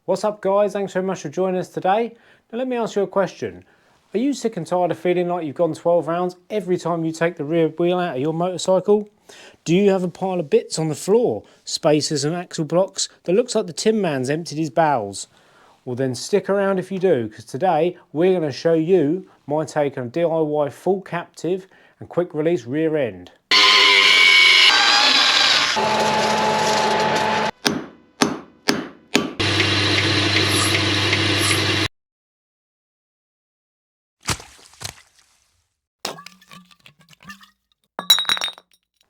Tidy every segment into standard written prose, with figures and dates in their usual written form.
What's up guys, thanks very much for joining us today. Now let me ask you a question. Are you sick and tired of feeling like you've gone 12 rounds every time you take the rear wheel out of your motorcycle? Do you have a pile of bits on the floor, spacers and axle blocks, that looks like the Tin Man's emptied his bowels? Well then stick around if you do, because today we're going to show you my take on a DIY full captive and quick release rear end.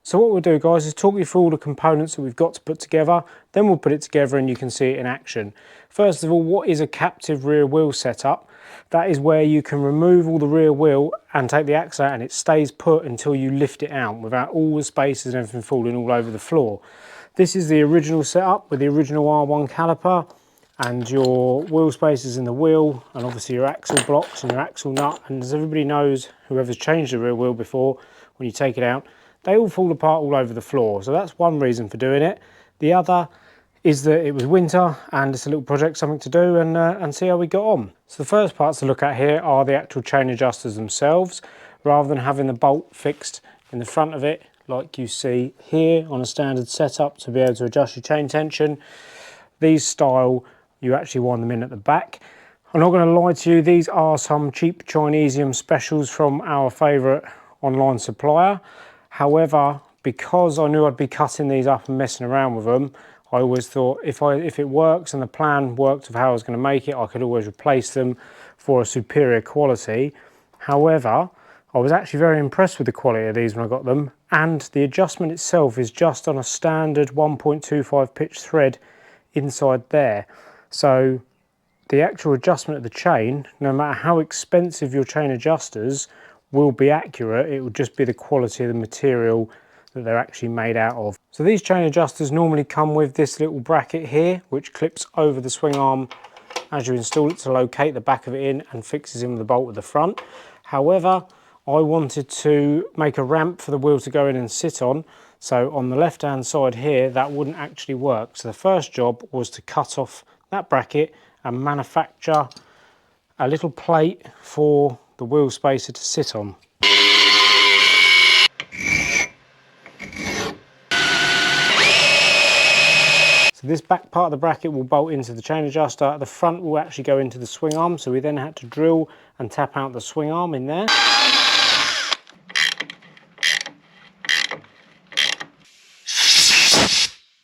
So what we'll do guys is talk you through all the components that we've got to put together, then we'll put it together and you can see it in action. First of all, what is a captive rear wheel setup? That is where you can remove all the rear wheel and take the axle out and it stays put until you lift it out without all the spacers and everything falling all over the floor. This is the original setup with the original R1 caliper and your wheel spacers in the wheel and obviously your axle blocks and your axle nut, and as everybody knows, whoever's changed the rear wheel before, when you take it out, they all fall apart all over the floor. So that's one reason for doing it. The other is that it was winter and it's a little project, something to do and see how we got on. So the first parts to look at here are the actual chain adjusters themselves. Rather than having the bolt fixed in the front of it like you see here on a standard setup to be able to adjust your chain tension, these style you actually wind them in at the back. I'm not going to lie to you, these are some cheap Chinesium specials from our favourite online supplier. However, because I knew I'd be cutting these up and messing around with them, I always thought if it works and the plan worked of how I was going to make it, I could always replace them for a superior quality. However, I was actually very impressed with the quality of these when I got them, and the adjustment itself is just on a standard 1.25 pitch thread inside there. So the actual adjustment of the chain, no matter how expensive your chain adjusters, will be accurate. It will just be the quality of the material that they're actually made out of. So these chain adjusters normally come with this little bracket here, which clips over the swing arm as you install it to locate the back of it in and fixes in with the bolt at the front. However, I wanted to make a ramp for the wheel to go in and sit on. So on the left hand side here, that wouldn't actually work. So the first job was to cut off that bracket and manufacture a little plate for the wheel spacer to sit on. So this back part of the bracket will bolt into the chain adjuster. The front will actually go into the swing arm, so we then had to drill and tap out the swing arm in there.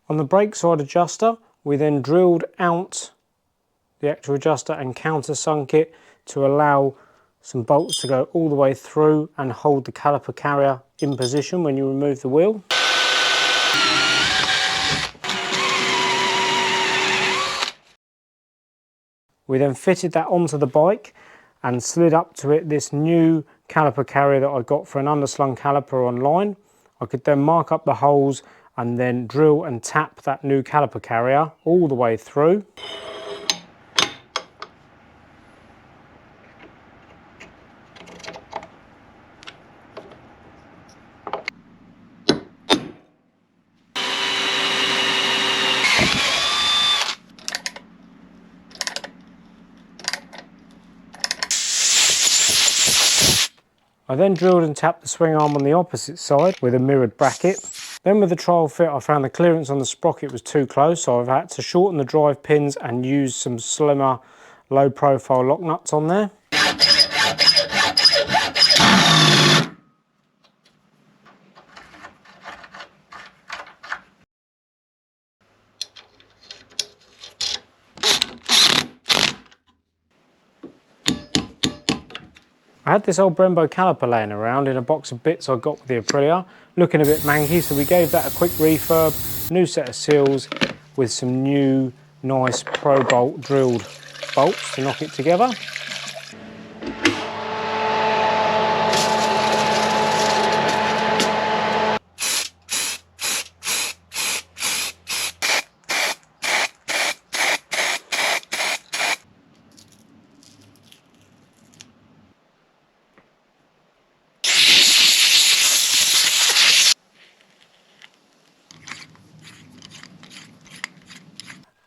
On the brake side adjuster, we then drilled out the actual adjuster and countersunk it to allow some bolts to go all the way through and hold the caliper carrier in position when you remove the wheel. We then fitted that onto the bike and slid up to it this new caliper carrier that I got for an underslung caliper online. I could then mark up the holes and then drill and tap that new caliper carrier all the way through. I then drilled and tapped the swing arm on the opposite side with a mirrored bracket. Then with the trial fit, I found the clearance on the sprocket was too close, so I've had to shorten the drive pins and use some slimmer, low profile lock nuts on there. I had this old Brembo caliper laying around in a box of bits I got with the Aprilia, looking a bit manky, so we gave that a quick refurb, new set of seals with some new nice Pro Bolt drilled bolts to knock it together.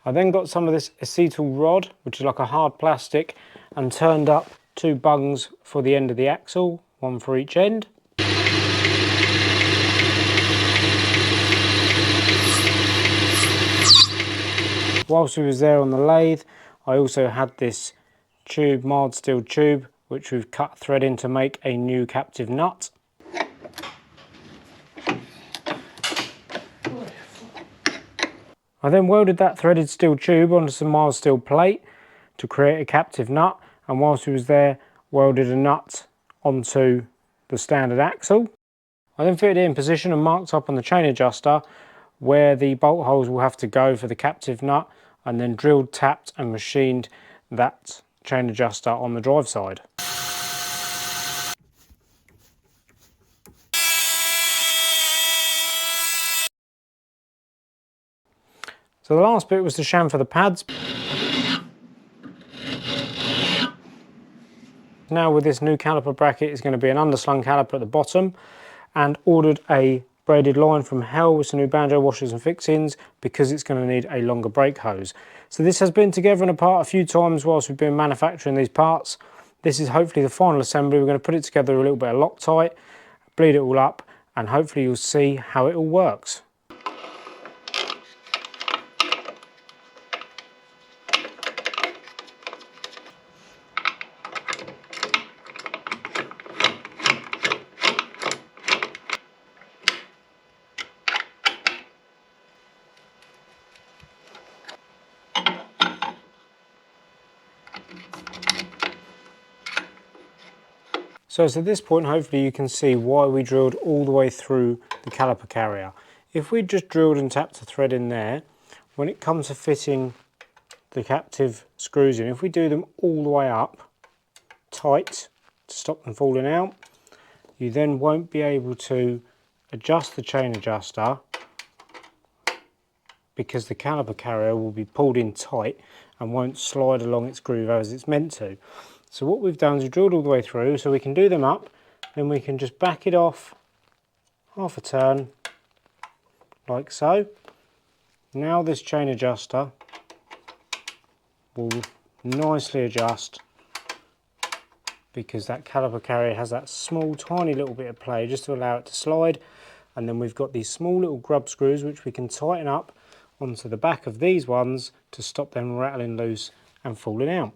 I I then got some of this acetyl rod, which is like a hard plastic, and turned up 2 bungs for the end of the axle, 1 for each end. Whilst we was there on the lathe, I also had this tube, mild steel tube, which we've cut thread in to make a new captive nut. I then welded that threaded steel tube onto some mild steel plate to create a captive nut, and whilst we was there, welded a nut onto the standard axle. I then fitted it in position and marked up on the chain adjuster where the bolt holes will have to go for the captive nut, and then drilled, tapped and machined that chain adjuster on the drive side. So the last bit was to chamfer the pads. Now with this new caliper bracket, it's going to be an underslung caliper at the bottom, and ordered a braided line from hell with some new banjo washers and fixings because it's going to need a longer brake hose. So this has been together and apart a few times whilst we've been manufacturing these parts. This is hopefully the final assembly. We're going to put it together a little bit of Loctite, bleed it all up, and hopefully you'll see how it all works. So at this point, hopefully you can see why we drilled all the way through the caliper carrier. If we just drilled and tapped the thread in there, when it comes to fitting the captive screws in, if we do them all the way up tight to stop them falling out, you then won't be able to adjust the chain adjuster because the caliper carrier will be pulled in tight and won't slide along its groove as it's meant to. So what we've done is we've drilled all the way through so we can do them up, then we can just back it off half a turn like so. Now this chain adjuster will nicely adjust because that caliper carrier has that small tiny little bit of play just to allow it to slide, and then we've got these small little grub screws which we can tighten up onto the back of these ones to stop them rattling loose and falling out.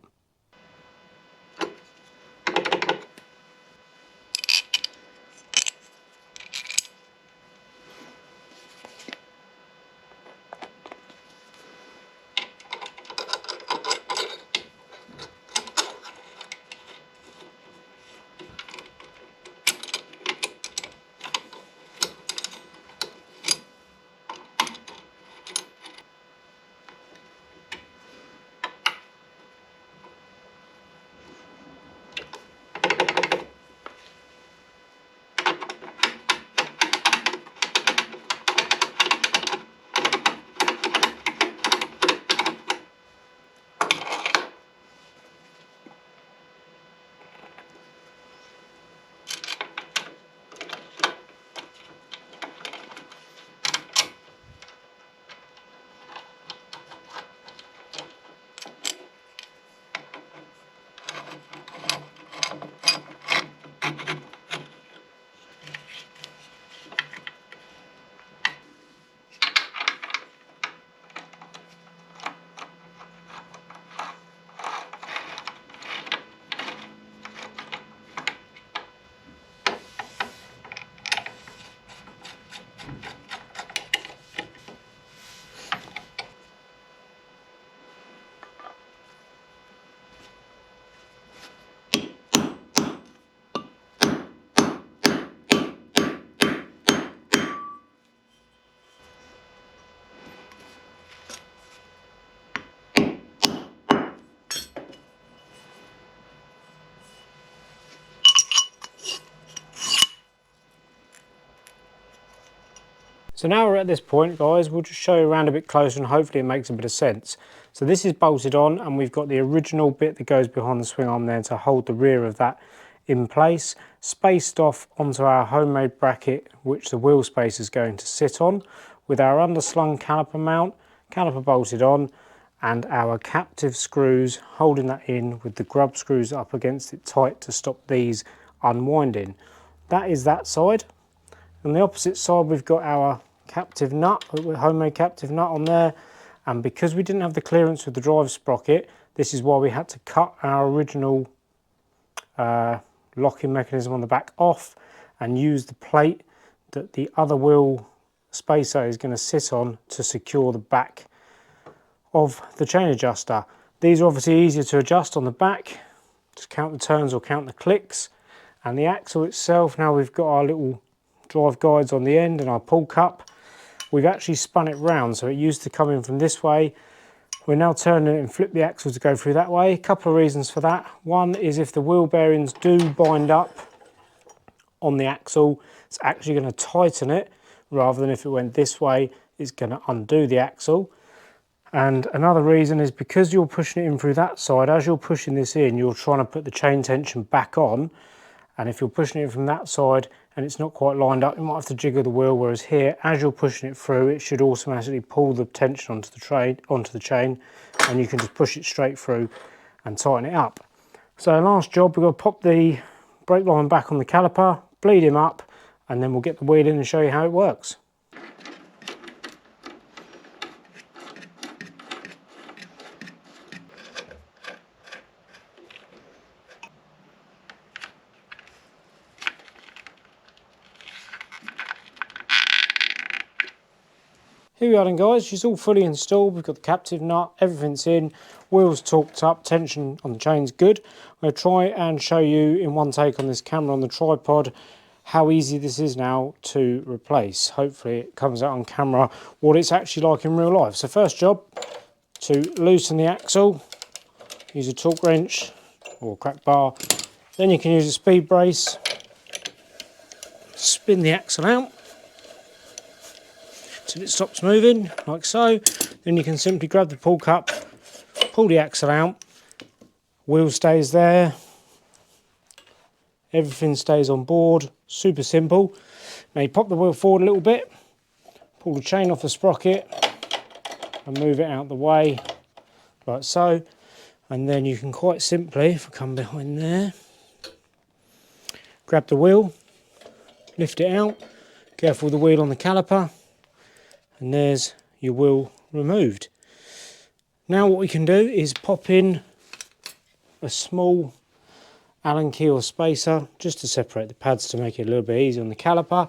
So now we're at this point, guys, we'll just show you around a bit closer and hopefully it makes a bit of sense. So this is bolted on and we've got the original bit that goes behind the swing arm there to hold the rear of that in place, spaced off onto our homemade bracket which the wheel space is going to sit on, with our underslung caliper mount, caliper bolted on, and our captive screws holding that in with the grub screws up against it tight to stop these unwinding. That is that side. On the opposite side we've got our captive nut, homemade captive nut on there, and because we didn't have the clearance with the drive sprocket, this is why we had to cut our original locking mechanism on the back off and use the plate that the other wheel spacer is going to sit on to secure the back of the chain adjuster. These are obviously easier to adjust on the back, just count the turns or count the clicks. And the axle itself, now we've got our little drive guides on the end and our pull cup, we've actually spun it round, so it used to come in from this way. We're now turning it and flip the axle to go through that way. A couple of reasons for that. One is if the wheel bearings do bind up on the axle, it's actually going to tighten it, rather than if it went this way, it's going to undo the axle. And another reason is because you're pushing it in through that side, as you're pushing this in, you're trying to put the chain tension back on. And if you're pushing it from that side and it's not quite lined up, you might have to jiggle the wheel, whereas here, as you're pushing it through, it should automatically pull the tension onto the chain, and you can just push it straight through and tighten it up. So last job, we've got to pop the brake line back on the caliper, bleed him up, and then we'll get the wheel in and show you how it works. Here we are then guys, she's all fully installed, we've got the captive nut, everything's in, wheels torqued up, tension on the chain's good. I'm going to try and show you in one take on this camera on the tripod how easy this is now to replace. Hopefully it comes out on camera what it's actually like in real life. So first job, to loosen the axle, use a torque wrench or a crack bar, then you can use a speed brace, spin the axle out till it stops moving, like so. Then you can simply grab the pull cup, pull the axle out, wheel stays there, everything stays on board, super simple. Now you pop the wheel forward a little bit, pull the chain off the sprocket and move it out the way, like so. And then you can quite simply, if I come behind there, grab the wheel, lift it out, careful with the wheel on the caliper, and there's your wheel removed. Now what we can do is pop in a small Allen key or spacer just to separate the pads to make it a little bit easier on the caliper.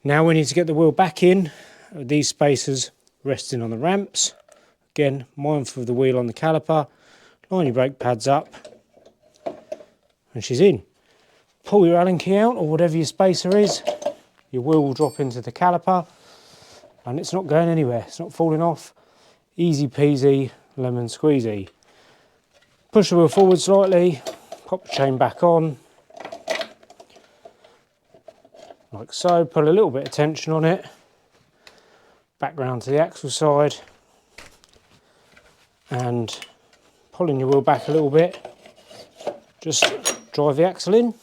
Now we need to get the wheel back in, these spacers resting on the ramps. Again, mindful of the wheel on the caliper, line your brake pads up, and she's in. Pull your Allen key out or whatever your spacer is, your wheel will drop into the caliper, and it's not going anywhere, it's not falling off. Easy peasy, lemon squeezy. Push the wheel forward slightly, pop the chain back on, like so. Put a little bit of tension on it, back round to the axle side, and pulling your wheel back a little bit, just drive the axle in,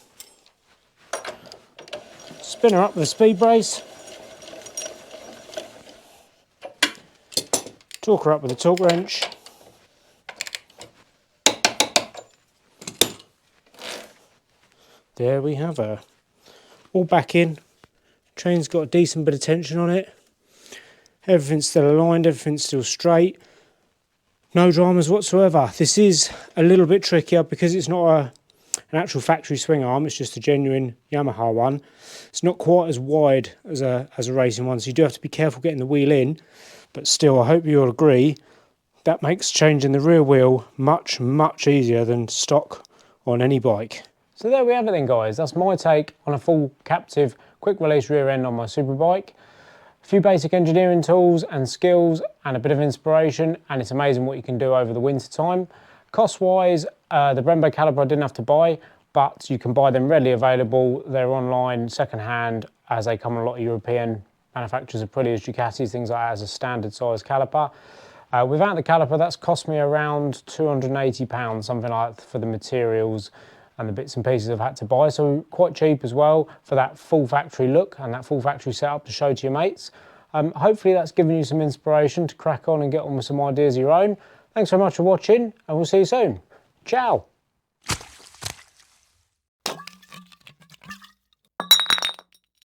spin her up with a speed brace, torque her up with a torque wrench, there we have her, all back in. Chain's got a decent bit of tension on it, everything's still aligned, everything's still straight, no dramas whatsoever. This is a little bit trickier because it's not an actual factory swing arm, it's just a genuine Yamaha one. It's not quite as wide as a racing one, so you do have to be careful getting the wheel in, but still I hope you'll agree that makes changing the rear wheel much, much easier than stock on any bike. So there we have it then guys, that's my take on a full captive quick release rear end on my Superbike. A few basic engineering tools and skills and a bit of inspiration, and it's amazing what you can do over the winter time. Cost wise, the Brembo caliper I didn't have to buy, but you can buy them readily available. They're online, second hand, as they come on a lot of European manufacturers, are pretty as Ducatis, things like that, as a standard size caliper. Without the caliper, that's cost me around £280, something like that, for the materials and the bits and pieces I've had to buy. So quite cheap as well for that full factory look and that full factory setup to show to your mates. Hopefully that's given you some inspiration to crack on and get on with some ideas of your own. Thanks so much for watching, and we'll see you soon. Ciao.